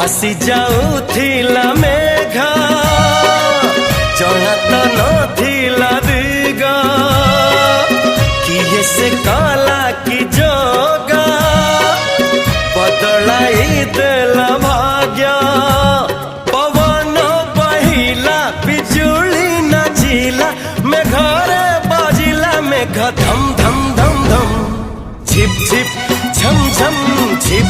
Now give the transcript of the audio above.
आसी जाऊथिला मेघ जଣା तो नथिला दिग किए से काला की जोगा बदलाई देला भाग्य पवन बहिला बिजुली नाचिला में घरे बाजिला में धम धम धम धम झिप झिप झम झम झिप